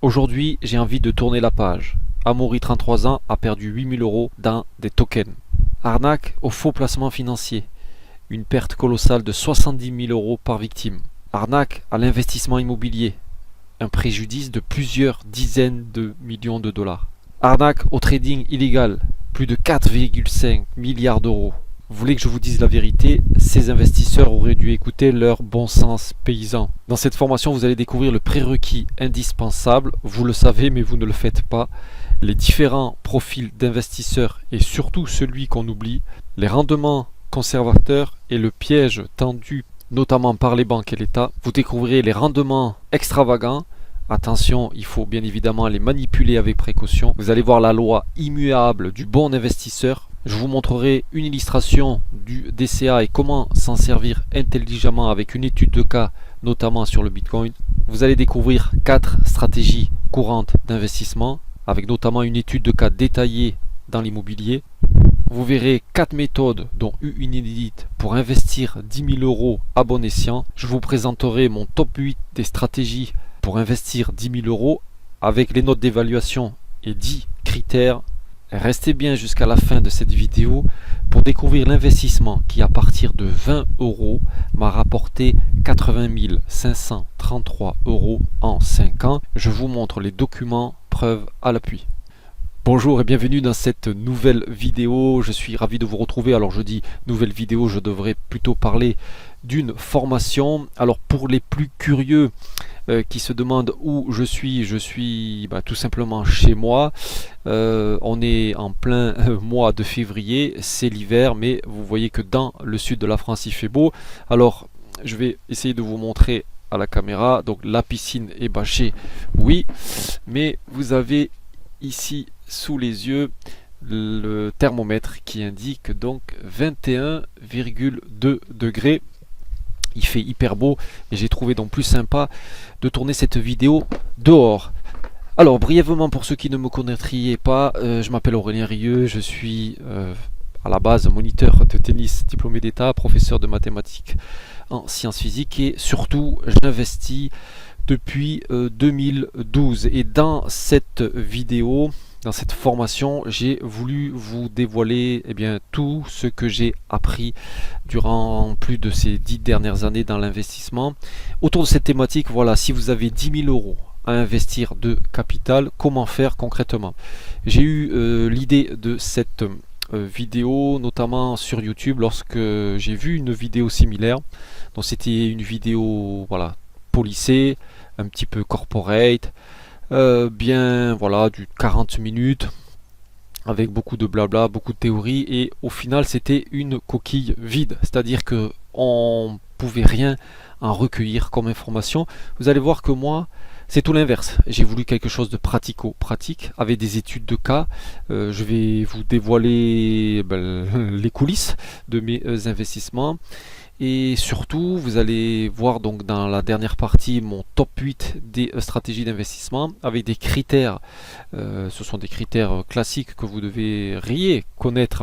Aujourd'hui, j'ai envie de tourner la page. Amaury, 33 ans, a perdu 8000 € dans des tokens. Arnaque au faux placement financier. Une perte colossale de 70 000 € par victime. Arnaque à l'investissement immobilier. Un préjudice de plusieurs dizaines de millions de dollars. Arnaque au trading illégal. Plus de 4,5 milliards d'euros. Vous voulez que je vous dise la vérité, ces investisseurs auraient dû écouter leur bon sens paysan. Dans cette formation, vous allez découvrir le prérequis indispensable, vous le savez mais vous ne le faites pas, les différents profils d'investisseurs et surtout celui qu'on oublie, les rendements conservateurs et le piège tendu notamment par les banques et l'État. Vous découvrirez les rendements extravagants. Attention, il faut bien évidemment les manipuler avec précaution. Vous allez voir la loi immuable du bon investisseur. Je vous montrerai une illustration du DCA et comment s'en servir intelligemment avec une étude de cas, notamment sur le Bitcoin. Vous allez découvrir 4 stratégies courantes d'investissement, avec notamment une étude de cas détaillée dans l'immobilier. Vous verrez 4 méthodes, dont une inédite, pour investir 10 000 € à bon escient. Je vous présenterai mon top 8 des stratégies pour investir 10 000 € avec les notes d'évaluation et 10 critères. Restez bien jusqu'à la fin de cette vidéo pour découvrir l'investissement qui à partir de 20 € m'a rapporté 80 533 € en 5 ans. Je vous montre les documents, preuves à l'appui. Bonjour et bienvenue dans cette nouvelle vidéo, je suis ravi de vous retrouver. Alors je dis nouvelle vidéo, je devrais plutôt parler d'une formation. Alors pour les plus curieux qui se demandent où je suis tout simplement chez moi. On est en plein mois de février, c'est l'hiver, mais vous voyez que dans le sud de la France il fait beau. Alors je vais essayer de vous montrer à la caméra. Donc la piscine est bâchée, oui, mais vous avez ici sous les yeux le thermomètre qui indique donc 21,2 degrés. Il fait hyper beau et j'ai trouvé donc plus sympa de tourner cette vidéo dehors. Alors brièvement pour ceux qui ne me connaîtraient pas, je m'appelle Aurélien Rieu, je suis à la base moniteur de tennis diplômé d'état, professeur de mathématiques en sciences physiques et surtout j'investis depuis 2012. Et dans cette vidéo, dans cette formation, j'ai voulu vous dévoiler tout ce que j'ai appris durant plus de ces 10 dernières années dans l'investissement. Autour de cette thématique, voilà, si vous avez 10 000 € à investir de capital, comment faire concrètement? J'ai eu l'idée de cette vidéo notamment sur YouTube lorsque j'ai vu une vidéo similaire. Donc c'était une vidéo polissée, un petit peu corporate, voilà, du 40 minutes avec beaucoup de blabla, beaucoup de théories, et au final c'était une coquille vide, c'est-à-dire que on pouvait rien en recueillir comme information. Vous allez voir que moi c'est tout l'inverse, j'ai voulu quelque chose de pratico-pratique avec des études de cas. Je vais vous dévoiler les coulisses de mes investissements. Et surtout, vous allez voir donc dans la dernière partie mon top 8 des stratégies d'investissement avec des critères. Ce sont des critères classiques que vous devriez connaître.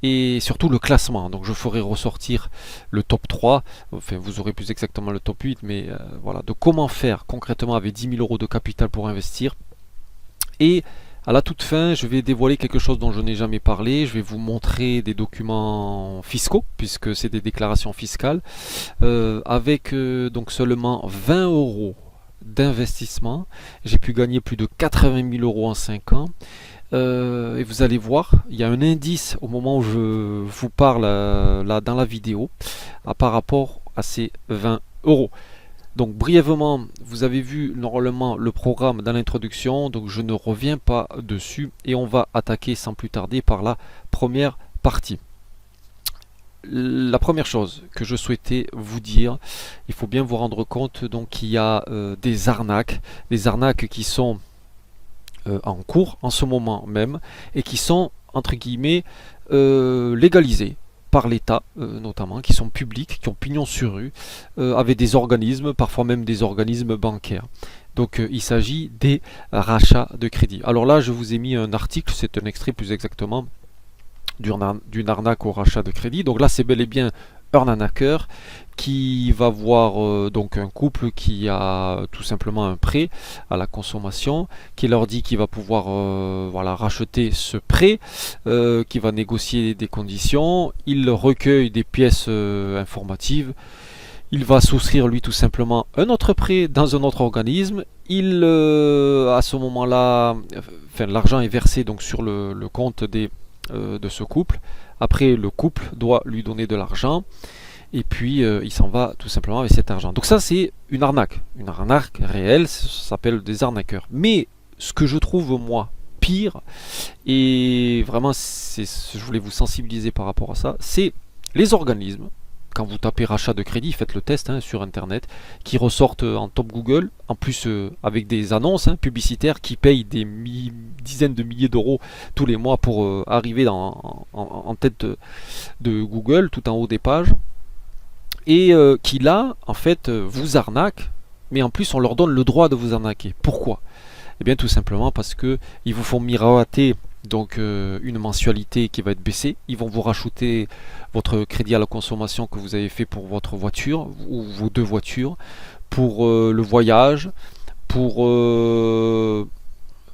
Et surtout le classement. Donc je ferai ressortir le top 3. Enfin, vous aurez plus exactement le top 8. Mais voilà, de comment faire concrètement avec 10 000 € de capital pour investir. Et à la toute fin, je vais dévoiler quelque chose dont je n'ai jamais parlé. Je vais vous montrer des documents fiscaux, puisque c'est des déclarations fiscales, avec donc seulement 20 € d'investissement. J'ai pu gagner plus de 80 000 € en 5 ans. Et vous allez voir, il y a un indice au moment où je vous parle là dans la vidéo par rapport à ces 20 €. Donc brièvement, vous avez vu normalement le programme dans l'introduction, donc je ne reviens pas dessus et on va attaquer sans plus tarder par la première partie. La première chose que je souhaitais vous dire, il faut bien vous rendre compte donc qu'il y a des arnaques qui sont en cours en ce moment même et qui sont entre guillemets légalisées par l'État notamment, qui sont publics, qui ont pignon sur rue, avec des organismes, parfois même des organismes bancaires. Donc il s'agit des rachats de crédit. Alors là je vous ai mis un article, c'est un extrait plus exactement d'une arnaque au rachat de crédit. Donc là c'est bel et bien un arnaqueur qui va voir donc un couple qui a tout simplement un prêt à la consommation, qui leur dit qu'il va pouvoir voilà, racheter ce prêt, qui va négocier des conditions, il recueille des pièces informatives, il va souscrire lui tout simplement un autre prêt dans un autre organisme, il à ce moment-là, enfin, l'argent est versé donc sur le compte de ce couple, après le couple doit lui donner de l'argent, et puis il s'en va tout simplement avec cet argent. Donc ça c'est une arnaque réelle, ça s'appelle des arnaqueurs. Mais ce que je trouve moi pire, et vraiment je voulais vous sensibiliser par rapport à ça, c'est les organismes, quand vous tapez rachat de crédit, faites le test hein, sur internet, qui ressortent en top Google, en plus avec des annonces hein, publicitaires qui payent des dizaines de milliers d'euros tous les mois pour arriver en tête de Google, tout en haut des pages, et qui là, en fait, vous arnaquent, mais en plus on leur donne le droit de vous arnaquer. Pourquoi? Eh bien tout simplement parce que ils vous font miroiter donc une mensualité qui va être baissée, ils vont vous rajouter votre crédit à la consommation que vous avez fait pour votre voiture ou vos deux voitures, pour le voyage, pour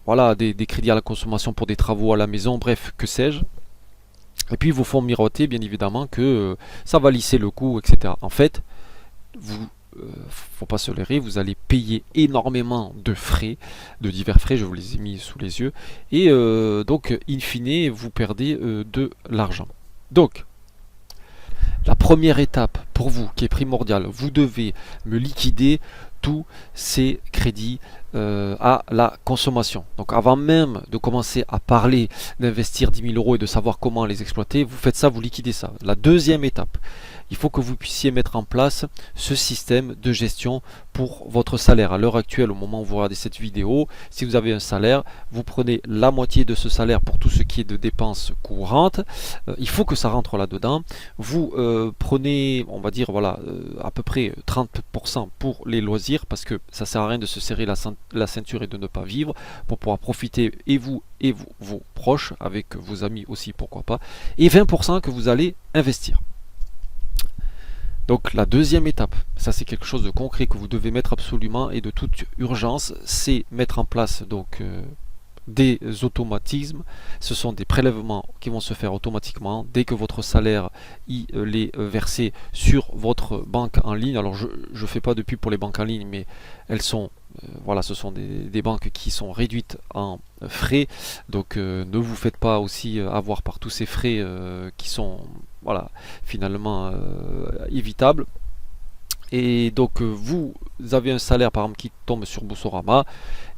voilà, des crédits à la consommation pour des travaux à la maison, bref, que sais-je. Et puis ils vous font miroiter bien évidemment que ça va lisser le coût, etc. En fait, vous faut pas se leurrer, vous allez payer énormément de frais, de divers frais, je vous les ai mis sous les yeux, et donc in fine vous perdez de l'argent. Donc la première étape pour vous qui est primordiale, vous devez me liquider tous ces crédits à la consommation. Donc avant même de commencer à parler d'investir 10 000 euros et de savoir comment les exploiter, vous faites ça, vous liquidez ça. La deuxième étape, il faut que vous puissiez mettre en place ce système de gestion pour votre salaire. À l'heure actuelle, au moment où vous regardez cette vidéo, si vous avez un salaire, vous prenez la moitié de ce salaire pour tout ce qui est de dépenses courantes. Il faut que ça rentre là-dedans. Vous prenez, on va dire, voilà, à peu près 30% pour les loisirs, parce que ça sert à rien de se serrer la ceinture et de ne pas vivre, pour pouvoir profiter et vous et vos proches, avec vos amis aussi, pourquoi pas, et 20% que vous allez investir. Donc la deuxième étape, ça c'est quelque chose de concret que vous devez mettre absolument et de toute urgence, c'est mettre en place donc des automatismes. Ce sont des prélèvements qui vont se faire automatiquement dès que votre salaire il est versé sur votre banque en ligne. Alors je ne fais pas de pub pour les banques en ligne, mais elles sont voilà, ce sont des banques qui sont réduites en frais, donc ne vous faites pas aussi avoir par tous ces frais qui sont voilà, finalement évitables. Et donc vous avez un salaire par exemple qui tombe sur Boursorama,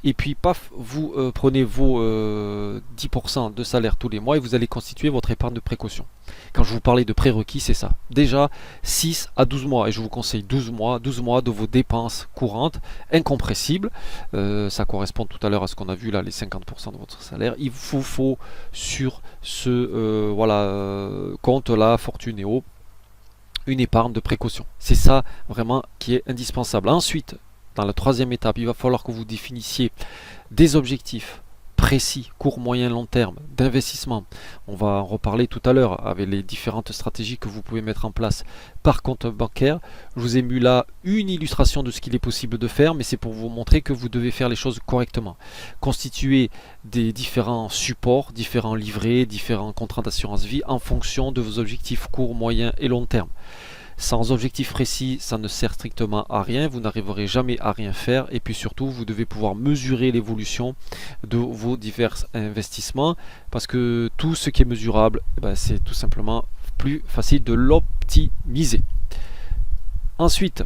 et puis paf, vous prenez vos 10% de salaire tous les mois et vous allez constituer votre épargne de précaution. Quand je vous parlais de prérequis, c'est ça. Déjà 6 à 12 mois, et je vous conseille 12 mois de vos dépenses courantes incompressibles. Ça correspond tout à l'heure à ce qu'on a vu là, les 50% de votre salaire. Il vous faut sur ce voilà, compte là, Fortunéo, une épargne de précaution. C'est ça vraiment qui est indispensable. Ensuite, dans la troisième étape, il va falloir que vous définissiez des objectifs précis, court, moyen, long terme, d'investissement. On va en reparler tout à l'heure avec les différentes stratégies que vous pouvez mettre en place par compte bancaire. Je vous ai mis là une illustration de ce qu'il est possible de faire, mais c'est pour vous montrer que vous devez faire les choses correctement. Constituer des différents supports, différents livrets, différents contrats d'assurance vie en fonction de vos objectifs court, moyen et long terme. Sans objectif précis, ça ne sert strictement à rien, vous n'arriverez jamais à rien faire, et puis surtout vous devez pouvoir mesurer l'évolution de vos divers investissements, parce que tout ce qui est mesurable, c'est tout simplement plus facile de l'optimiser. Ensuite,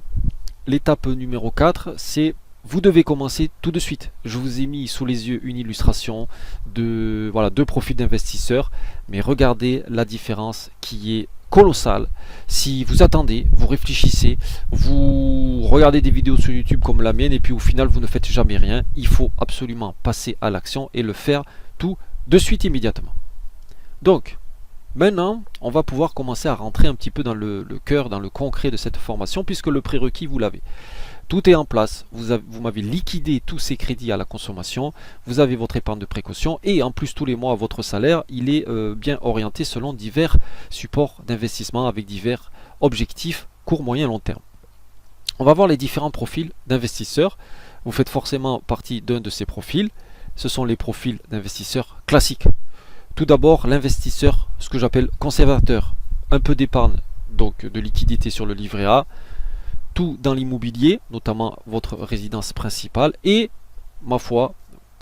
l'étape numéro 4, c'est vous devez commencer tout de suite. Je vous ai mis sous les yeux une illustration de voilà, deux profils d'investisseurs, mais regardez la différence qui est colossal. Si vous attendez, vous réfléchissez, vous regardez des vidéos sur YouTube comme la mienne et puis au final vous ne faites jamais rien, il faut absolument passer à l'action et le faire tout de suite immédiatement. Donc maintenant on va pouvoir commencer à rentrer un petit peu dans le cœur, dans le concret de cette formation, puisque le prérequis vous l'avez. Tout est en place, vous m'avez liquidé tous ces crédits à la consommation, vous avez votre épargne de précaution et en plus tous les mois votre salaire il est bien orienté selon divers supports d'investissement avec divers objectifs court, moyen, long terme. On va voir les différents profils d'investisseurs. Vous faites forcément partie d'un de ces profils. Ce sont les profils d'investisseurs classiques. Tout d'abord l'investisseur, ce que j'appelle conservateur, un peu d'épargne, donc de liquidité sur le livret A, tout dans l'immobilier, notamment votre résidence principale, et ma foi,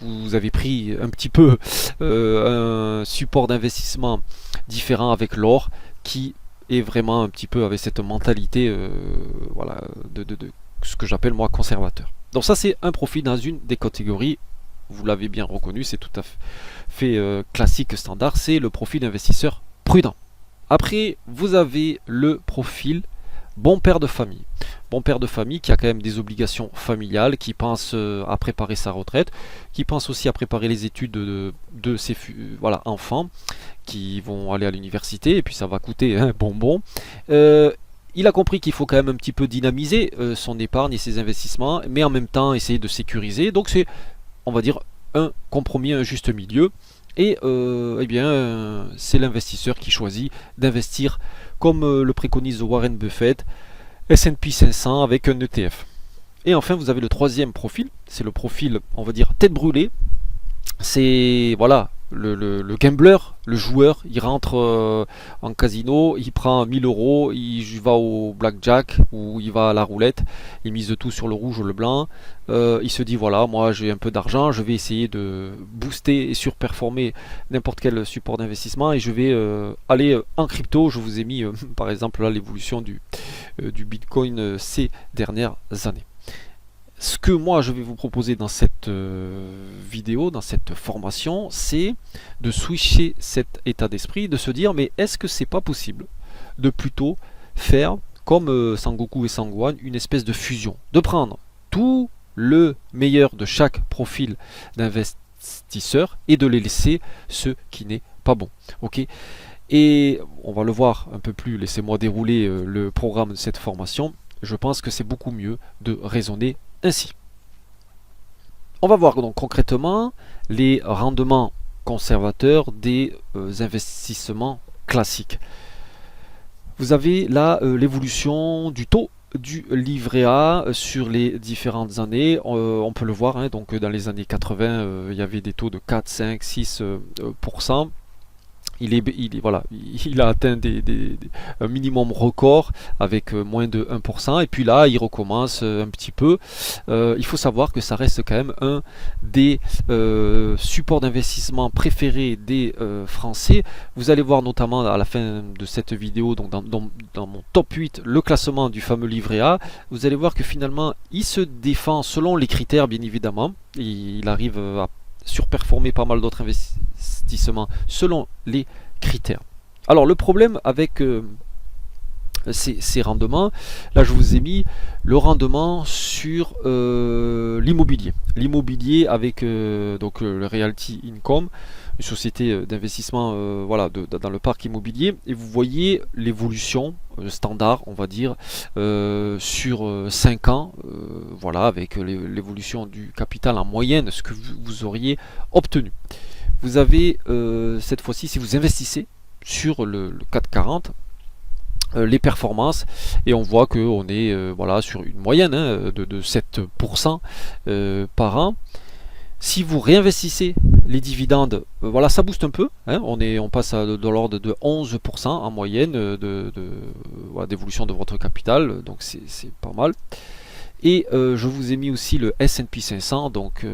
vous avez pris un petit peu un support d'investissement différent avec l'or, qui est vraiment un petit peu avec cette mentalité voilà, de ce que j'appelle moi conservateur. Donc ça c'est un profil dans une des catégories, vous l'avez bien reconnu, c'est tout à fait classique, standard, c'est le profil d'investisseur prudent. Après, vous avez le profil bon père de famille. Bon père de famille qui a quand même des obligations familiales, qui pense à préparer sa retraite, qui pense aussi à préparer les études de ses voilà, enfants qui vont aller à l'université, et puis ça va coûter un bonbon. Il a compris qu'il faut quand même un petit peu dynamiser son épargne et ses investissements, mais en même temps essayer de sécuriser. Donc c'est, on va dire, un compromis, un juste milieu. Et eh bien, c'est l'investisseur qui choisit d'investir comme le préconise Warren Buffett, S&P 500 avec un ETF. Et enfin, vous avez le troisième profil, c'est le profil, on va dire, tête brûlée. C'est, voilà, le gambler, le joueur, il rentre en casino, il prend 1000 euros, il va au blackjack ou il va à la roulette, il mise tout sur le rouge ou le blanc. Il se dit voilà, moi j'ai un peu d'argent, je vais essayer de booster et surperformer n'importe quel support d'investissement et je vais aller en crypto. Je vous ai mis par exemple là l'évolution du Bitcoin ces dernières années. Ce que moi je vais vous proposer dans cette vidéo, dans cette formation, c'est de switcher cet état d'esprit, de se dire mais est-ce que c'est pas possible de plutôt faire comme Sengoku et Sangwan, une espèce de fusion, de prendre tout le meilleur de chaque profil d'investisseur et de les laisser ce qui n'est pas bon. Ok. Et on va le voir un peu plus, laissez-moi dérouler le programme de cette formation. Je pense que c'est beaucoup mieux de raisonner ainsi. On va voir donc concrètement les rendements conservateurs des investissements classiques. Vous avez là l'évolution du taux du livret A sur les différentes années. On peut le voir, hein, donc dans les années 80, il y avait des taux de 4, 5, 6%. Voilà, il a atteint un minimum record avec moins de 1%, et puis là il recommence un petit peu. Il faut savoir que ça reste quand même un des supports d'investissement préférés des Français. Vous allez voir notamment à la fin de cette vidéo, donc dans mon top 8, le classement du fameux livret A. Vous allez voir que finalement il se défend selon les critères, bien évidemment. Il arrive à surperformer pas mal d'autres investissements selon les critères. Alors le problème avec ces rendements, là je vous ai mis le rendement sur l'immobilier. L'immobilier avec donc le Realty Income, une société d'investissement voilà, dans le parc immobilier, et vous voyez l'évolution standard, on va dire, sur 5 ans, voilà, avec l'évolution du capital en moyenne, ce que vous auriez obtenu. Vous avez cette fois-ci, si vous investissez sur le CAC 40, les performances, et on voit qu'on est voilà, sur une moyenne hein, de 7% par an. Si vous réinvestissez les dividendes, voilà, ça booste un peu, hein, on passe de l'ordre de 11% en moyenne voilà, d'évolution de votre capital, donc c'est pas mal. Et je vous ai mis aussi le S&P 500, donc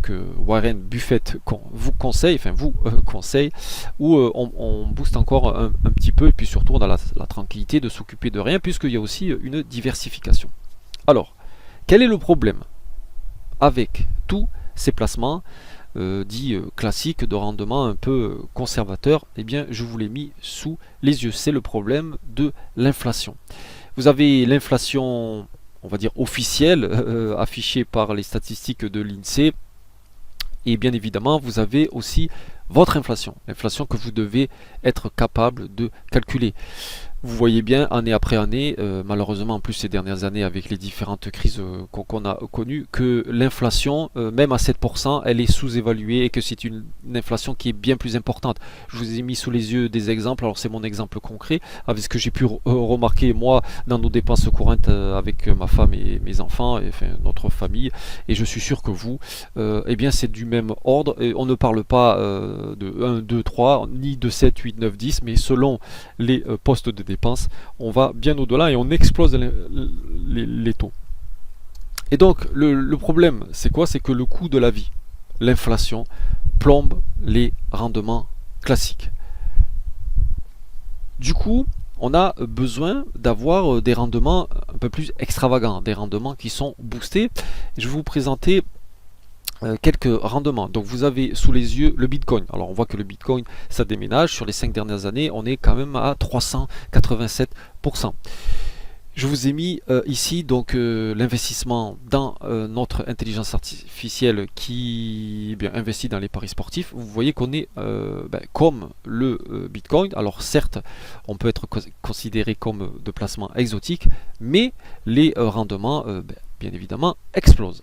que Warren Buffett vous conseille, où on booste encore un petit peu, et puis surtout on a la tranquillité de s'occuper de rien, puisqu'il y a aussi une diversification. Alors, quel est le problème avec tous ces placements dits classiques de rendement un peu conservateur? Eh bien, je vous l'ai mis sous les yeux. C'est le problème de l'inflation. Vous avez l'inflation, on va dire officielle, affichée par les statistiques de l'INSEE, et bien évidemment vous avez aussi votre inflation, l'inflation que vous devez être capable de calculer. Vous voyez bien, année après année, malheureusement en plus ces dernières années avec les différentes crises qu'on a connues, que l'inflation, même à 7%, elle est sous-évaluée et que c'est une inflation qui est bien plus importante. Je vous ai mis sous les yeux des exemples, alors c'est mon exemple concret, avec ce que j'ai pu remarquer moi dans nos dépenses courantes avec ma femme et mes enfants, et, enfin notre famille, et je suis sûr que vous, eh bien c'est du même ordre, et on ne parle pas de 1, 2, 3, ni de 7, 8, 9, 10, mais selon les postes de dépenses, on va bien au-delà et on explose les taux. Et donc le problème c'est quoi? C'est que le coût de la vie, l'inflation, plombe les rendements classiques. Du coup, on a besoin d'avoir des rendements un peu plus extravagants, des rendements qui sont boostés. Je vais vous présenter quelques rendements. Donc vous avez sous les yeux le Bitcoin. Alors on voit que le Bitcoin, ça déménage. Sur les 5 dernières années, on est quand même à 387%. Je vous ai mis ici donc l'investissement dans notre intelligence artificielle qui investit dans les paris sportifs. Vous voyez qu'on est comme le Bitcoin. Alors certes, on peut être considéré comme de placement exotique, mais les rendements, bien évidemment, explosent.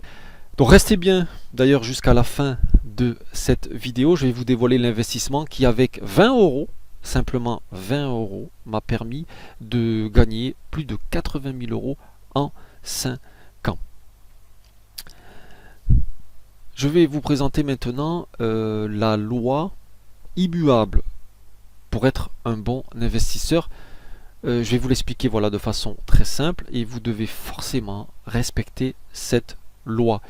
Donc restez bien d'ailleurs jusqu'à la fin de cette vidéo. Je vais vous dévoiler l'investissement qui, avec 20 euros, simplement 20 euros, m'a permis de gagner plus de 80 000 euros en 5 ans. Je vais vous présenter maintenant la loi immuable pour être un bon investisseur. Je vais vous l'expliquer voilà, de façon très simple et vous devez forcément respecter cette loi.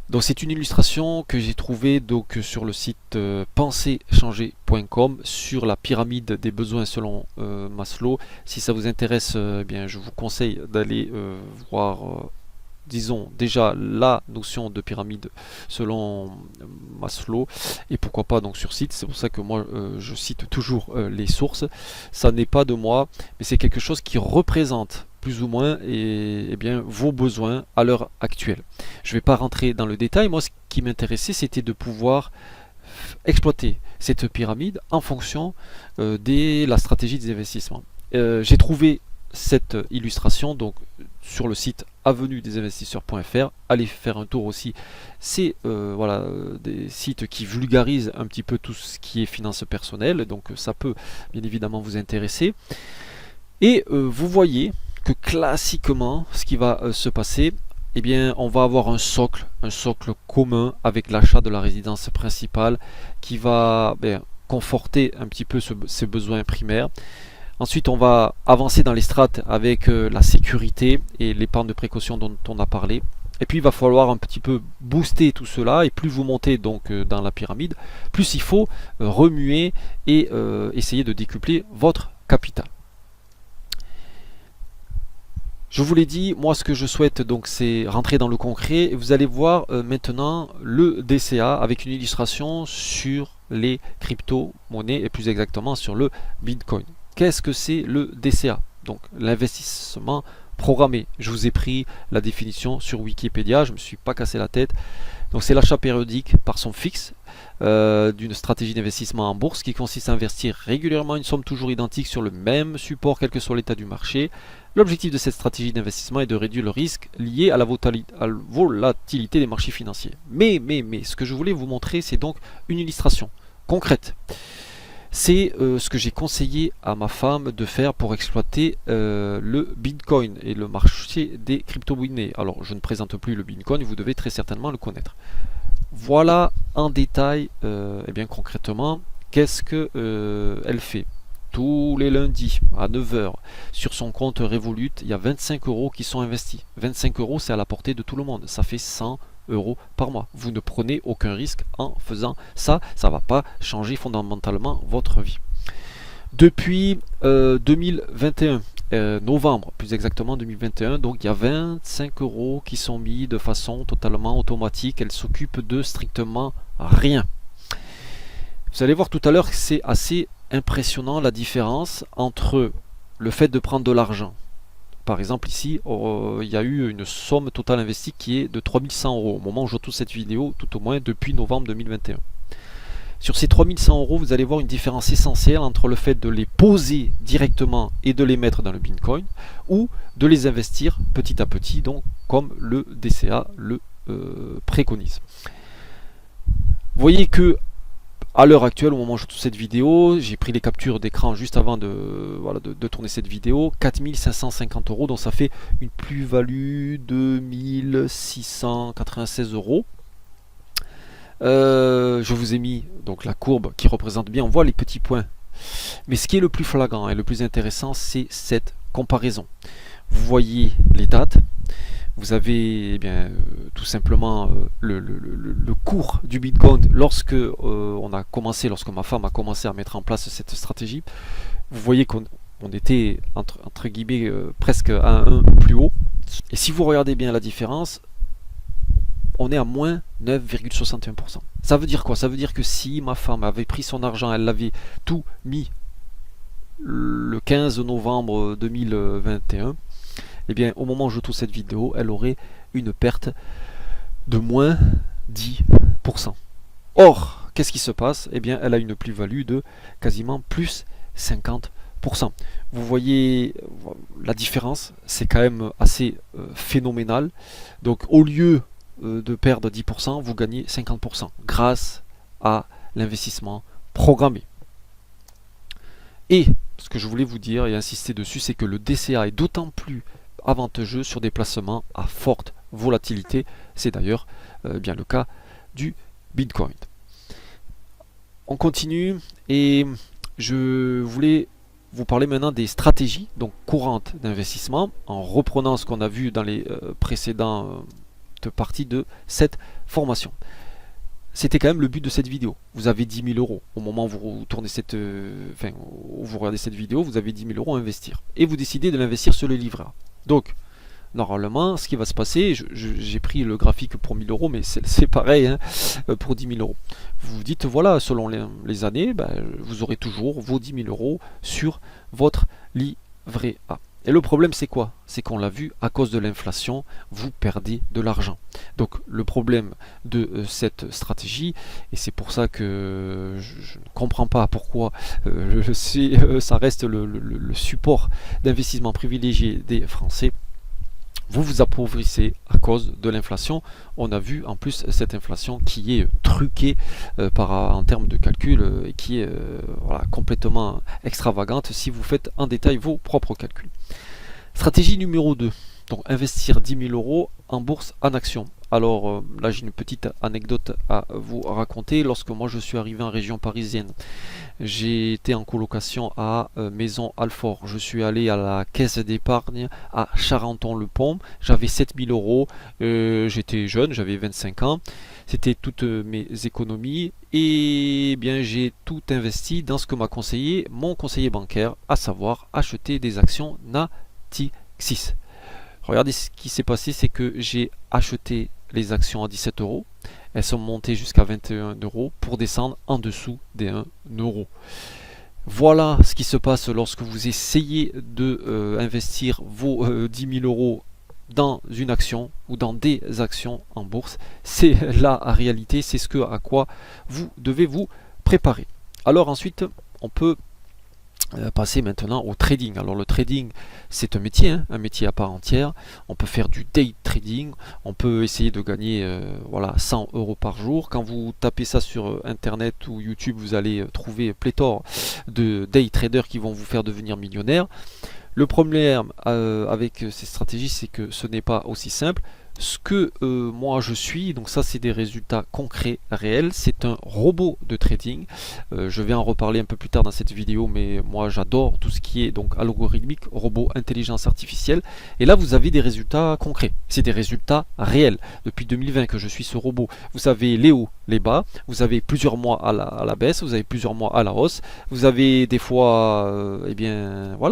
Donc c'est une illustration que j'ai trouvée donc sur le site penserchanger.com sur la pyramide des besoins selon Maslow. Si ça vous intéresse, bien je vous conseille d'aller voir disons déjà la notion de pyramide selon Maslow et pourquoi pas donc sur site. C'est pour ça que moi je cite toujours les sources. Ça n'est pas de moi, mais c'est quelque chose qui représente plus ou moins et bien vos besoins à l'heure actuelle. Je ne vais pas rentrer dans le détail. Moi, ce qui m'intéressait, c'était de pouvoir exploiter cette pyramide en fonction de la stratégie des investissements. J'ai trouvé cette illustration donc sur le site avenuedesinvestisseurs.fr. Allez faire un tour aussi. C'est voilà, des sites qui vulgarisent un petit peu tout ce qui est finances personnelles. Donc ça peut bien évidemment vous intéresser. Et vous voyez que classiquement, ce qui va se passer, eh bien, on va avoir un socle commun avec l'achat de la résidence principale qui va conforter un petit peu ses besoins primaires. Ensuite, on va avancer dans les strates avec la sécurité et l'épargne de précaution dont on a parlé. Et puis, il va falloir un petit peu booster tout cela. Et plus vous montez donc dans la pyramide, plus il faut remuer et essayer de décupler votre capital. Je vous l'ai dit, moi ce que je souhaite donc c'est rentrer dans le concret et vous allez voir maintenant le DCA avec une illustration sur les crypto-monnaies et plus exactement sur le Bitcoin. Qu'est-ce que c'est le DCA? Donc l'investissement programmé. Je vous ai pris la définition sur Wikipédia, je ne me suis pas cassé la tête. Donc c'est l'achat périodique par son fixe d'une stratégie d'investissement en bourse qui consiste à investir régulièrement une somme toujours identique sur le même support quel que soit l'état du marché. L'objectif de cette stratégie d'investissement est de réduire le risque lié à la volatilité des marchés financiers. Mais, ce que je voulais vous montrer, c'est donc une illustration concrète. C'est ce que j'ai conseillé à ma femme de faire pour exploiter le Bitcoin et le marché des crypto-monnaies. Alors, je ne présente plus le Bitcoin, vous devez très certainement le connaître. Voilà en détail, et bien concrètement, qu'est-ce qu'elle fait. Tous les lundis à 9 h sur son compte Revolut, il y a 25 euros qui sont investis. 25 euros, c'est à la portée de tout le monde. Ça fait 100 euros par mois. Vous ne prenez aucun risque en faisant ça. Ça ne va pas changer fondamentalement votre vie. Depuis 2021, novembre plus exactement 2021, donc il y a 25 euros qui sont mis de façon totalement automatique. Elle s'occupe de strictement rien. Vous allez voir tout à l'heure que c'est assez impressionnant la différence entre le fait de prendre de l'argent. Par exemple ici, il y a eu une somme totale investie qui est de 3100 euros au moment où je tourne cette vidéo, tout au moins depuis novembre 2021. Sur ces 3100 euros, vous allez voir une différence essentielle entre le fait de les poser directement et de les mettre dans le Bitcoin, ou de les investir petit à petit, donc comme le DCA le préconise. Vous voyez que à l'heure actuelle, au moment où je tourne cette vidéo, j'ai pris les captures d'écran juste avant de tourner cette vidéo, 4550 euros, donc ça fait une plus-value de 1696 euros. Je vous ai mis donc la courbe qui représente bien, on voit les petits points. Mais ce qui est le plus flagrant et le plus intéressant, c'est cette comparaison. Vous voyez les dates. Vous avez tout simplement le cours du Bitcoin lorsque lorsque ma femme a commencé à mettre en place cette stratégie. Vous voyez qu'on était entre guillemets presque à 1 plus haut. Et si vous regardez bien la différence, on est à moins 9,61%. Ça veut dire quoi? Ça veut dire que si ma femme avait pris son argent, elle l'avait tout mis le 15 novembre 2021, et bien au moment où je tourne cette vidéo, elle aurait une perte de moins 10%. Or, qu'est-ce qui se passe? Eh bien, elle a une plus-value de quasiment plus 50%. Vous voyez la différence, c'est quand même assez phénoménal. Donc au lieu de perdre 10%, vous gagnez 50% grâce à l'investissement programmé. Et ce que je voulais vous dire et insister dessus, c'est que le DCA est d'autant plus avantageux sur des placements à forte volatilité. C'est d'ailleurs bien le cas du Bitcoin. On continue et je voulais vous parler maintenant des stratégies donc courantes d'investissement en reprenant ce qu'on a vu dans les précédentes parties de cette formation. C'était quand même le but de cette vidéo. Vous avez 10 000 euros au moment où vous tournez où vous regardez cette vidéo, vous avez 10 000 euros à investir et vous décidez de l'investir sur le livret A. Donc normalement, ce qui va se passer, j'ai pris le graphique pour 1000 euros, mais c'est pareil hein, pour 10 000 euros. Vous vous dites, voilà, selon les années, vous aurez toujours vos 10 000 euros sur votre livret A. Et le problème, c'est quoi? C'est qu'on l'a vu, à cause de l'inflation, vous perdez de l'argent. Donc le problème de cette stratégie, et c'est pour ça que je ne comprends pas pourquoi ça reste le support d'investissement privilégié des Français, vous vous appauvrissez à cause de l'inflation. On a vu en plus cette inflation qui est truquée en termes de calcul et qui est complètement extravagante si vous faites en détail vos propres calculs. Stratégie numéro 2, donc investir 10 000 euros en bourse en action. Alors là j'ai une petite anecdote à vous raconter. Lorsque moi je suis arrivé en région parisienne, j'ai été en colocation à Maison Alfort. Je suis allé à la caisse d'épargne à Charenton-le-Pont. J'avais 7 000 euros. J'étais jeune, j'avais 25 ans. C'était toutes mes économies. Et bien j'ai tout investi dans ce que m'a conseillé mon conseiller bancaire, à savoir acheter des actions Natixis. Regardez ce qui s'est passé, c'est que j'ai acheté les actions à 17 euros. Elles sont montées jusqu'à 21 euros pour descendre en dessous des 1 euro. Voilà ce qui se passe lorsque vous essayez de investir vos 10 000 euros dans une action ou dans des actions en bourse. C'est la réalité, c'est à quoi vous devez vous préparer. Alors ensuite, on peut passer maintenant au trading. Alors le trading, c'est un métier, hein, un métier à part entière. On peut faire du day trading, on peut essayer de gagner 100 euros par jour. Quand vous tapez ça sur internet ou YouTube, vous allez trouver pléthore de day traders qui vont vous faire devenir millionnaire. Le problème avec ces stratégies, c'est que ce n'est pas aussi simple. Ce que moi je suis, donc ça c'est des résultats concrets, réels, c'est un robot de trading. Je vais en reparler un peu plus tard dans cette vidéo, mais moi j'adore tout ce qui est donc algorithmique, robot, intelligence artificielle. Et là vous avez des résultats concrets, c'est des résultats réels. Depuis 2020 que je suis ce robot, vous avez les hauts, les bas, vous avez plusieurs mois à la baisse, vous avez plusieurs mois à la hausse, vous avez des fois,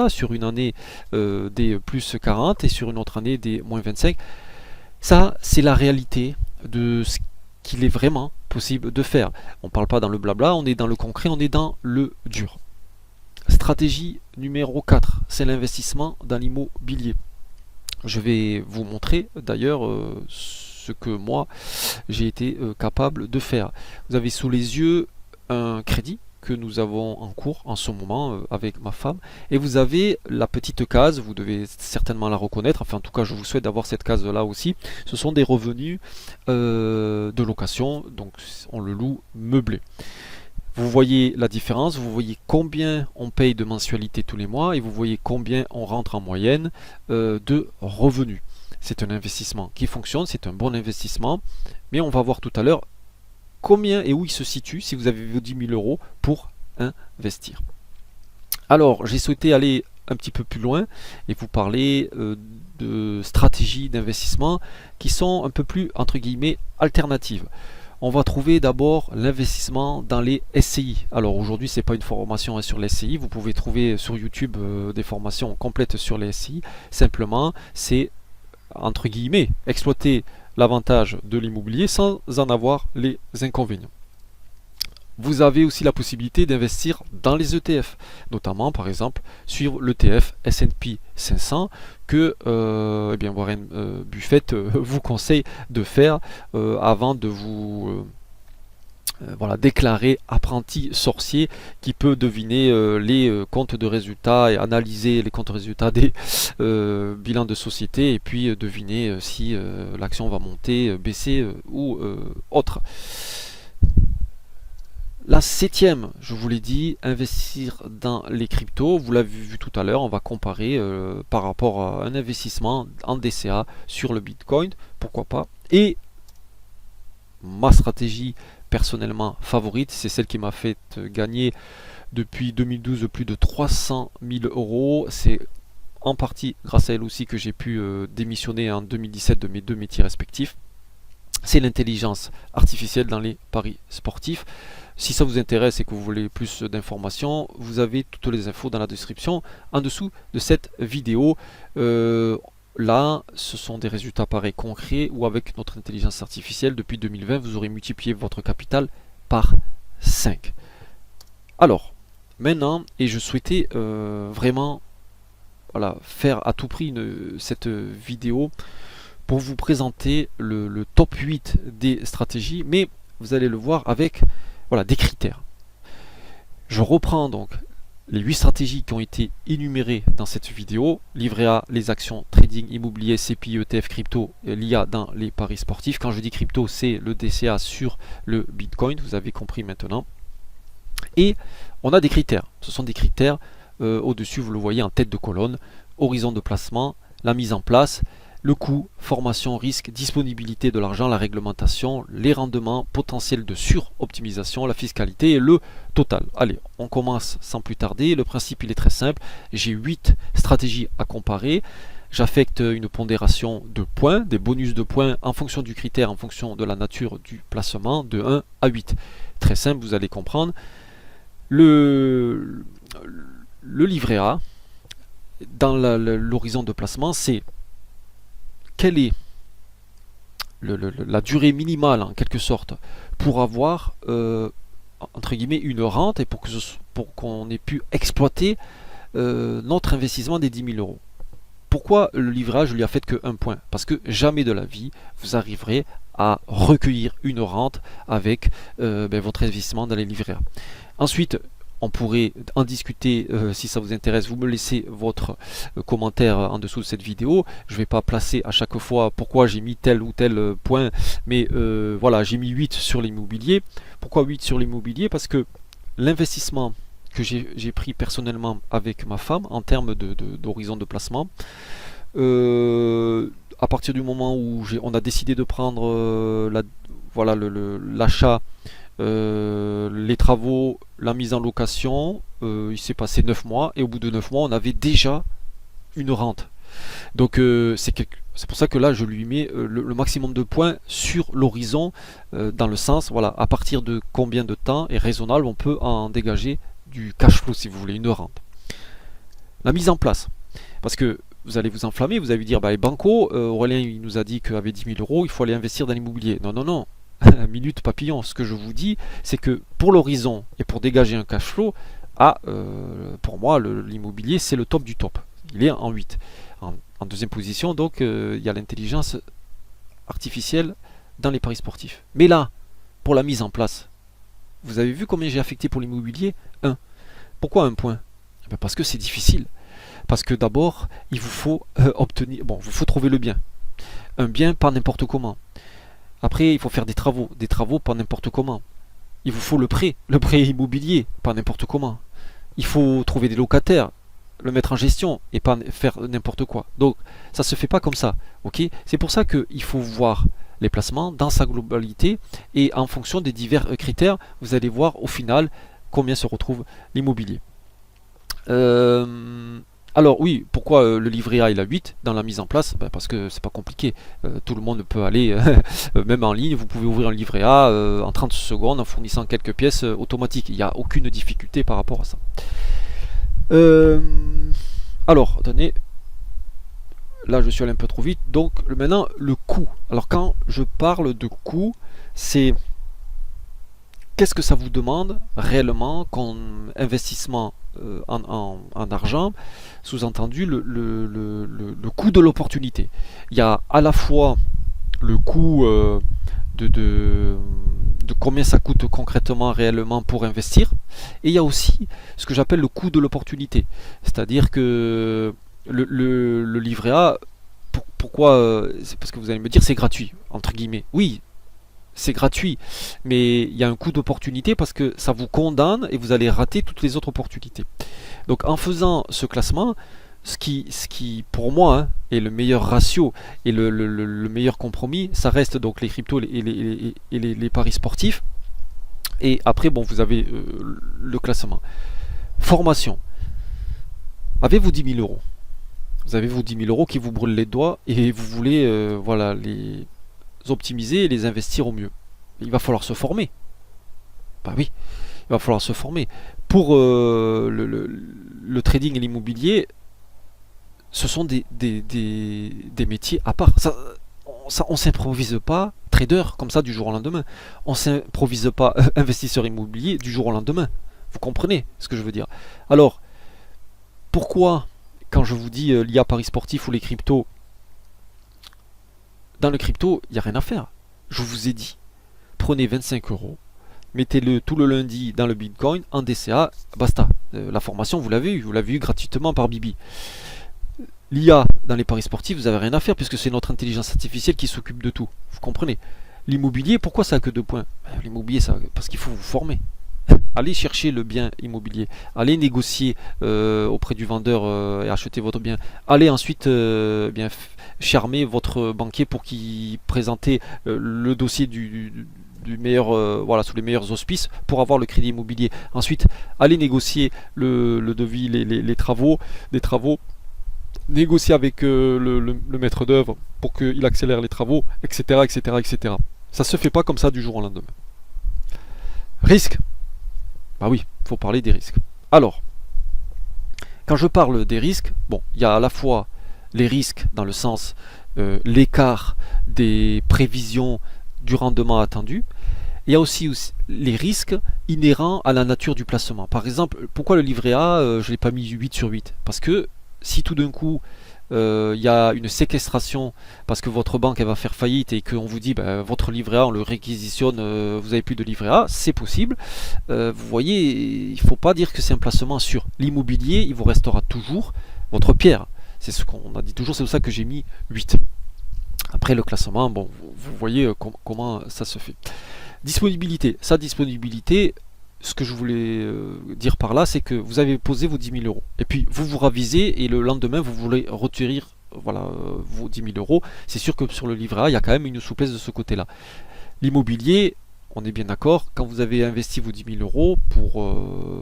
sur une année des plus 40 et sur une autre année des moins 25. Ça, c'est la réalité de ce qu'il est vraiment possible de faire. On ne parle pas dans le blabla, on est dans le concret, on est dans le dur. Stratégie numéro 4, c'est l'investissement dans l'immobilier. Je vais vous montrer d'ailleurs ce que moi j'ai été capable de faire. Vous avez sous les yeux un crédit que nous avons en cours en ce moment avec ma femme, et vous avez la petite case, vous devez certainement la reconnaître, enfin en tout cas je vous souhaite d'avoir cette case là aussi. Ce sont des revenus de location, donc on le loue meublé. Vous voyez la différence, vous voyez combien on paye de mensualité tous les mois et vous voyez combien on rentre en moyenne de revenus. C'est un investissement qui fonctionne, c'est un bon investissement, mais on va voir tout à l'heure combien et où il se situe si vous avez vos 10 000 euros pour investir. Alors, j'ai souhaité aller un petit peu plus loin et vous parler de stratégies d'investissement qui sont un peu plus, entre guillemets, alternatives. On va trouver d'abord l'investissement dans les SCI. Alors aujourd'hui, ce n'est pas une formation sur les SCI. Vous pouvez trouver sur YouTube des formations complètes sur les SCI. Simplement, c'est, entre guillemets, exploiter l'avantage de l'immobilier sans en avoir les inconvénients. Vous avez aussi la possibilité d'investir dans les ETF, notamment par exemple sur l'ETF S&P 500 que eh bien Warren Buffett vous conseille de faire avant de vous voilà, déclarer apprenti sorcier qui peut deviner les comptes de résultats et analyser les comptes de résultats des bilans de société et puis deviner si l'action va monter, baisser ou autre. La septième, je vous l'ai dit, investir dans les cryptos. Vous l'avez vu tout à l'heure, on va comparer par rapport à un investissement en DCA sur le Bitcoin, pourquoi pas. Et ma stratégie personnellement favorite, c'est celle qui m'a fait gagner depuis 2012 plus de 300 000 euros. C'est en partie grâce à elle aussi que j'ai pu démissionner en 2017 de mes deux métiers respectifs. C'est l'intelligence artificielle dans les paris sportifs. Si ça vous intéresse et que vous voulez plus d'informations, vous avez toutes les infos dans la description en dessous de cette vidéo. Là, ce sont des résultats pareils concrets où avec notre intelligence artificielle, depuis 2020, vous aurez multiplié votre capital par 5. Alors, maintenant, et je souhaitais vraiment voilà, faire à tout prix cette vidéo pour vous présenter le top 8 des stratégies, mais vous allez le voir avec voilà, des critères. Je reprends donc les 8 stratégies qui ont été énumérées dans cette vidéo. Livret A, les actions, trading, immobilier, CPI, ETF, crypto, l'IA dans les paris sportifs. Quand je dis crypto, c'est le DCA sur le Bitcoin, vous avez compris maintenant. Et on a des critères. Ce sont des critères, au-dessus vous le voyez en tête de colonne, horizon de placement, la mise en place, le coût, formation, risque, disponibilité de l'argent, la réglementation, les rendements, potentiel de suroptimisation, la fiscalité et le total. Allez, on commence sans plus tarder. Le principe il est très simple. J'ai 8 stratégies à comparer. J'affecte une pondération de points, des bonus de points en fonction du critère, en fonction de la nature du placement, de 1 à 8. Très simple, vous allez comprendre. Le livret A, dans l'horizon de placement, c'est quelle est la durée minimale en quelque sorte pour avoir entre guillemets une rente et pour qu'on ait pu exploiter notre investissement des 10 000 euros. Pourquoi le livret A, je lui ai fait que 1 point? Parce que jamais de la vie vous arriverez à recueillir une rente avec votre investissement dans les livrets A. Ensuite, on pourrait en discuter si ça vous intéresse. Vous me laissez votre commentaire en dessous de cette vidéo. Je ne vais pas placer à chaque fois pourquoi j'ai mis tel ou tel point, mais voilà, j'ai mis 8 sur l'immobilier. Pourquoi 8 sur l'immobilier? Parce que l'investissement que j'ai pris personnellement avec ma femme en termes d'horizon de placement, à partir du moment où on a décidé de prendre l'achat, les travaux, la mise en location, il s'est passé 9 mois et au bout de 9 mois on avait déjà une rente. Donc c'est pour ça que là je lui mets le maximum de points sur l'horizon, dans le sens voilà, à partir de combien de temps est raisonnable on peut en dégager du cash flow, si vous voulez, une rente. La mise en place, parce que vous allez vous enflammer, vous allez dire bah, Banco, Aurélien il nous a dit qu'avec 10 000 euros il faut aller investir dans l'immobilier. Non, non, non. Minute papillon, ce que je vous dis, c'est que pour l'horizon et pour dégager un cash flow, pour moi, l'immobilier, c'est le top du top. Il est en 8. En deuxième position, donc, il y a l'intelligence artificielle dans les paris sportifs. Mais là, pour la mise en place, Vous avez vu combien j'ai affecté pour l'immobilier? 1. Pourquoi un point? Eh ben parce que c'est difficile. Parce que d'abord, il vous faut obtenir, bon, il vous faut trouver le bien. Un bien pas n'importe comment. Après, il faut faire des travaux pas n'importe comment. Il vous faut le prêt immobilier, pas n'importe comment. Il faut trouver des locataires, le mettre en gestion et pas faire n'importe quoi. Donc, ça se fait pas comme ça, ok? C'est pour ça qu'il faut voir les placements dans sa globalité et en fonction des divers critères, vous allez voir au final combien se retrouve l'immobilier. Alors oui, pourquoi le livret A il a 8 dans la mise en place? Ben, parce que c'est pas compliqué. Tout le monde peut aller, même en ligne, vous pouvez ouvrir un livret A en 30 secondes en fournissant quelques pièces automatiques. Il n'y a aucune difficulté par rapport à ça. Alors, attendez. Là, je suis allé un peu trop vite. Donc, maintenant, le coût. Alors, quand je parle de coût, c'est qu'est-ce que ça vous demande réellement comme investissement en argent, sous-entendu le coût de l'opportunité. Il y a à la fois le coût de combien ça coûte concrètement, réellement pour investir, et il y a aussi ce que j'appelle le coût de l'opportunité. C'est-à-dire que le livret A, pourquoi c'est parce que vous allez me dire c'est gratuit, entre guillemets. Oui, c'est gratuit, mais il y a un coût d'opportunité parce que ça vous condamne et vous allez rater toutes les autres opportunités. Donc en faisant ce classement, ce qui pour moi est le meilleur ratio et le meilleur compromis, ça reste donc les cryptos et les paris sportifs. Et après, bon, vous avez le classement. Formation. Avez-vous 10 000 euros? Vous avez vos 10 000 euros qui vous brûlent les doigts et vous voulez voilà, les optimiser et les investir au mieux. Il va falloir se former. Bah oui, il va falloir se former. Pour le trading et l'immobilier, ce sont des métiers à part. On s'improvise pas trader comme ça du jour au lendemain. On s'improvise pas investisseur immobilier du jour au lendemain. Vous comprenez ce que je veux dire? Alors, pourquoi, quand je vous dis l'IA Paris sportif ou les cryptos, dans le crypto, il n'y a rien à faire. Je vous ai dit, prenez 25 euros, mettez-le tout le lundi dans le Bitcoin, en DCA, basta. La formation, vous l'avez eu gratuitement par Bibi. L'IA dans les paris sportifs, vous n'avez rien à faire puisque c'est notre intelligence artificielle qui s'occupe de tout. Vous comprenez? L'immobilier, pourquoi ça a que 2 points? L'immobilier, parce qu'il faut vous former. Allez chercher le bien immobilier, allez négocier auprès du vendeur et acheter votre bien. Allez ensuite bien charmer votre banquier pour qu'il présente le dossier du meilleur, voilà, sous les meilleurs auspices pour avoir le crédit immobilier. Ensuite, allez négocier le devis, les travaux, négocier avec le maître d'œuvre pour qu'il accélère les travaux, etc., etc., etc. Ça se fait pas comme ça du jour au lendemain. Risque. Bah oui, il faut parler des risques. Alors, quand je parle des risques, bon, il y a à la fois les risques dans le sens l'écart des prévisions du rendement attendu. Il y a aussi les risques inhérents à la nature du placement. Par exemple, pourquoi le livret A, je ne l'ai pas mis 8 sur 8? Parce que si tout d'un coup, il y a une séquestration parce que votre banque elle va faire faillite et qu'on vous dit bah, votre livret A on le réquisitionne, vous n'avez plus de livret A, c'est possible. Vous voyez, il ne faut pas dire que c'est un placement sûr. L'immobilier, il vous restera toujours votre pierre. C'est ce qu'on a dit toujours, c'est pour ça que j'ai mis 8. Après le classement, bon, vous voyez comment ça se fait. Disponibilité. Sa disponibilité, ce que je voulais dire par là, c'est que vous avez posé vos 10 000 euros. Et puis vous vous ravisez et le lendemain, vous voulez retirer voilà, vos 10 000 euros. C'est sûr que sur le livret A, il y a quand même une souplesse de ce côté-là. L'immobilier, on est bien d'accord, quand vous avez investi vos 10 000 euros pour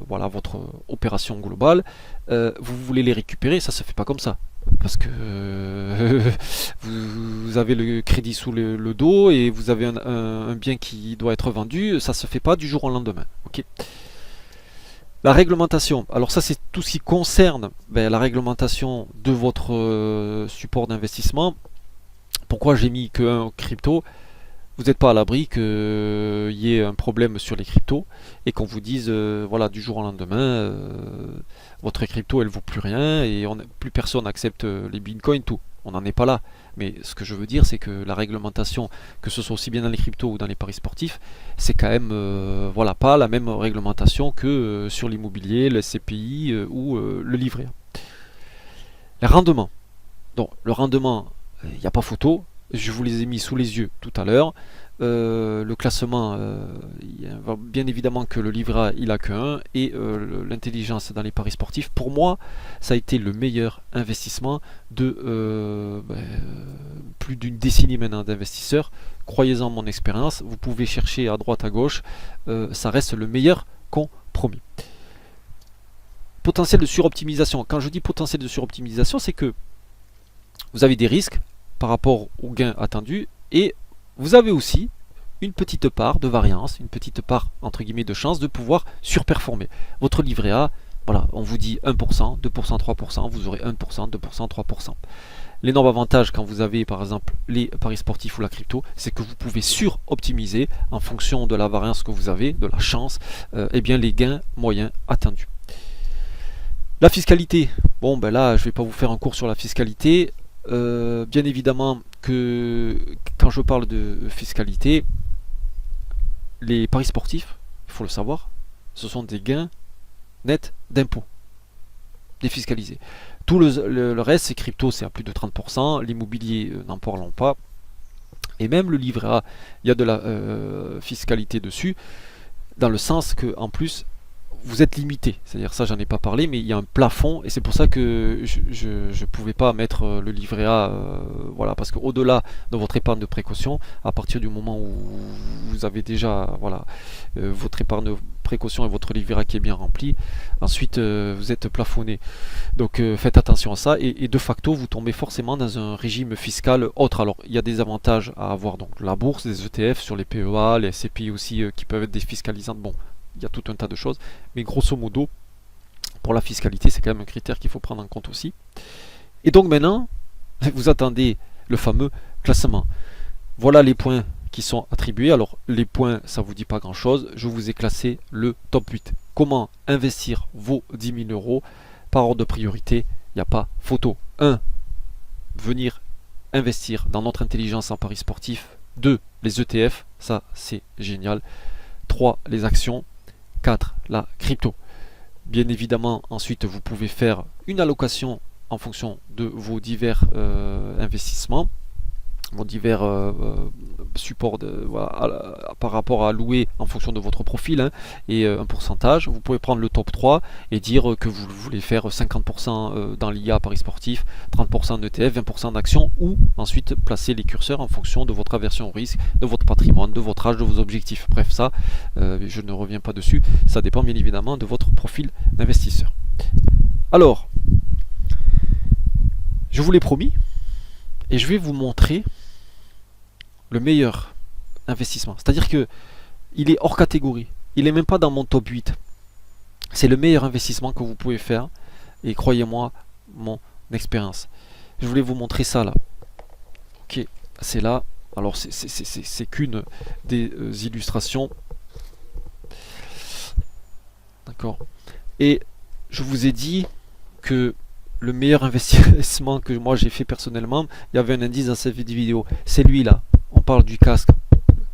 voilà, votre opération globale, vous voulez les récupérer, ça ne se fait pas comme ça. Parce que vous avez le crédit sous le dos et vous avez un bien qui doit être vendu, ça ne se fait pas du jour au lendemain. Okay. La réglementation, alors ça c'est tout ce qui concerne la réglementation de votre support d'investissement. Pourquoi j'ai mis qu'un crypto? vous n'êtes pas à l'abri qu'il y ait un problème sur les cryptos et qu'on vous dise voilà, du jour au lendemain votre crypto elle vaut plus rien et plus personne n'accepte les bitcoins, tout. On n'en est pas là. Mais ce que je veux dire, c'est que la réglementation, que ce soit aussi bien dans les cryptos ou dans les paris sportifs, c'est quand même voilà, pas la même réglementation que sur l'immobilier, le SCPI ou le livret A. Les rendements. Donc le rendement, il n'y a pas photo. Je vous les ai mis sous les yeux tout à l'heure. Le classement, bien évidemment que le livret A, il a que 1 et l'intelligence dans les paris sportifs, pour moi, ça a été le meilleur investissement de plus d'une décennie maintenant d'investisseurs. Croyez-en mon expérience, vous pouvez chercher à droite à gauche, ça reste le meilleur compromis. Potentiel de suroptimisation. Quand je dis potentiel de suroptimisation, c'est que vous avez des risques par rapport aux gains attendus et vous avez aussi une petite part de variance, une petite part entre guillemets de chance de pouvoir surperformer. Votre livret A, voilà, on vous dit 1%, 2%, 3%, vous aurez 1%, 2%, 3%. L'énorme avantage quand vous avez par exemple les paris sportifs ou la crypto, c'est que vous pouvez suroptimiser en fonction de la variance que vous avez, de la chance, et bien les gains moyens attendus. La fiscalité, bon ben là je ne vais pas vous faire un cours sur la fiscalité. Bien évidemment que quand je parle de fiscalité, les paris sportifs, il faut le savoir, ce sont des gains nets d'impôts défiscalisés. Tout le reste, c'est crypto, c'est à plus de 30%, l'immobilier, n'en parlons pas, et même le livret A, il y a de la fiscalité dessus, dans le sens que en plus, vous êtes limité, c'est-à-dire ça j'en ai pas parlé, mais il y a un plafond et c'est pour ça que je pouvais pas mettre le livret A, voilà, parce qu'au-delà de votre épargne de précaution, à partir du moment où vous avez déjà voilà votre épargne de précaution et votre livret A qui est bien rempli, ensuite vous êtes plafonné. Donc faites attention à ça et de facto vous tombez forcément dans un régime fiscal autre. Alors il y a des avantages à avoir, donc la bourse, des ETF sur les PEA, les SCPI aussi qui peuvent être défiscalisantes. Bon, il y a tout un tas de choses, mais grosso modo, pour la fiscalité, c'est quand même un critère qu'il faut prendre en compte aussi. Et donc maintenant, vous attendez le fameux classement. Voilà les points qui sont attribués. Alors les points, ça ne vous dit pas grand chose. Je vous ai classé le top 8. Comment investir vos 10 000 euros par ordre de priorité? Il n'y a pas photo. 1. Venir investir dans notre intelligence en paris sportif. 2. Les ETF, ça c'est génial. 3. Les actions. 4. La crypto. Bien évidemment, ensuite, vous pouvez faire une allocation en fonction de vos divers investissements, vos divers supports par rapport à louer en fonction de votre profil hein, et un pourcentage. Vous pouvez prendre le top 3 et dire que vous voulez faire 50% dans l'IA Paris sportif, 30% en ETF, 20% d'actions ou ensuite placer les curseurs en fonction de votre aversion au risque, de votre patrimoine, de votre âge, de vos objectifs. Bref, ça, je ne reviens pas dessus. Ça dépend bien évidemment de votre profil d'investisseur. Alors, je vous l'ai promis et je vais vous montrer le meilleur investissement. C'est-à-dire que il est hors catégorie. Il n'est même pas dans mon top 8. C'est le meilleur investissement que vous pouvez faire. Et croyez-moi, mon expérience. Je voulais vous montrer ça là. Ok, c'est là. Alors c'est qu'une des illustrations. D'accord. Et je vous ai dit que le meilleur investissement que moi j'ai fait personnellement, il y avait un indice dans cette vidéo. C'est lui là. On parle du casque.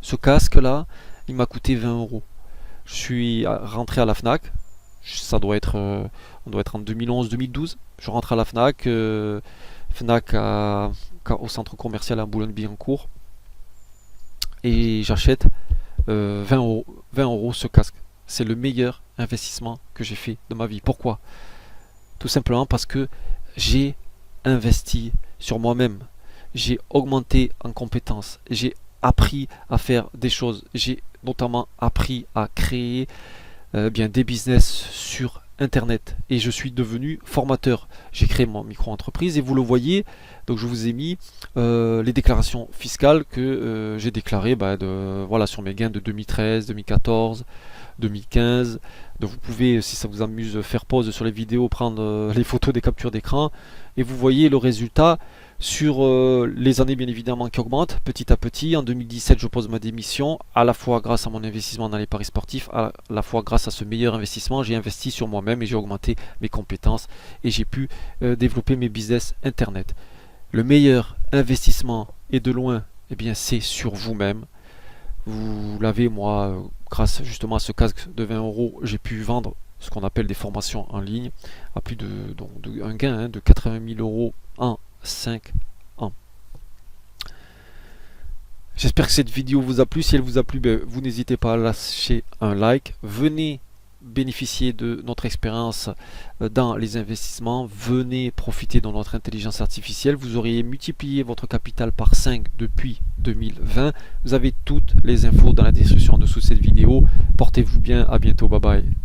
Ce casque là, il m'a coûté 20 euros. Je suis rentré à la Fnac. Ça doit être, on doit être en 2011-2012. Je rentre à la Fnac, Fnac au centre commercial à Boulogne-Billancourt, et j'achète 20 euros ce casque. C'est le meilleur investissement que j'ai fait de ma vie. Pourquoi? Tout simplement parce que j'ai investi sur moi-même. J'ai augmenté en compétences, j'ai appris à faire des choses, j'ai notamment appris à créer bien des business sur internet et je suis devenu formateur. J'ai créé mon micro-entreprise et vous le voyez, donc je vous ai mis les déclarations fiscales que j'ai déclarées voilà, sur mes gains de 2013, 2014, 2015. Donc vous pouvez, si ça vous amuse, faire pause sur les vidéos, prendre les photos des captures d'écran et vous voyez le résultat sur les années bien évidemment qui augmentent petit à petit. En 2017, je pose ma démission, à la fois grâce à mon investissement dans les paris sportifs, à la fois grâce à ce meilleur investissement, j'ai investi sur moi-même et j'ai augmenté mes compétences et j'ai pu développer mes business internet. Le meilleur investissement et de loin, eh bien, c'est sur vous-même. Vous l'avez, moi, grâce justement à ce casque de 20 euros, j'ai pu vendre ce qu'on appelle des formations en ligne à plus un gain de 80 000 euros en 5 ans. J'espère que cette vidéo vous a plu. Si elle vous a plu, vous n'hésitez pas à lâcher un like. Venez bénéficier de notre expérience dans les investissements. Venez profiter de notre intelligence artificielle. Vous auriez multiplié votre capital par 5 depuis 2020. Vous avez toutes les infos dans la description en dessous de cette vidéo. Portez-vous bien. À bientôt. Bye bye.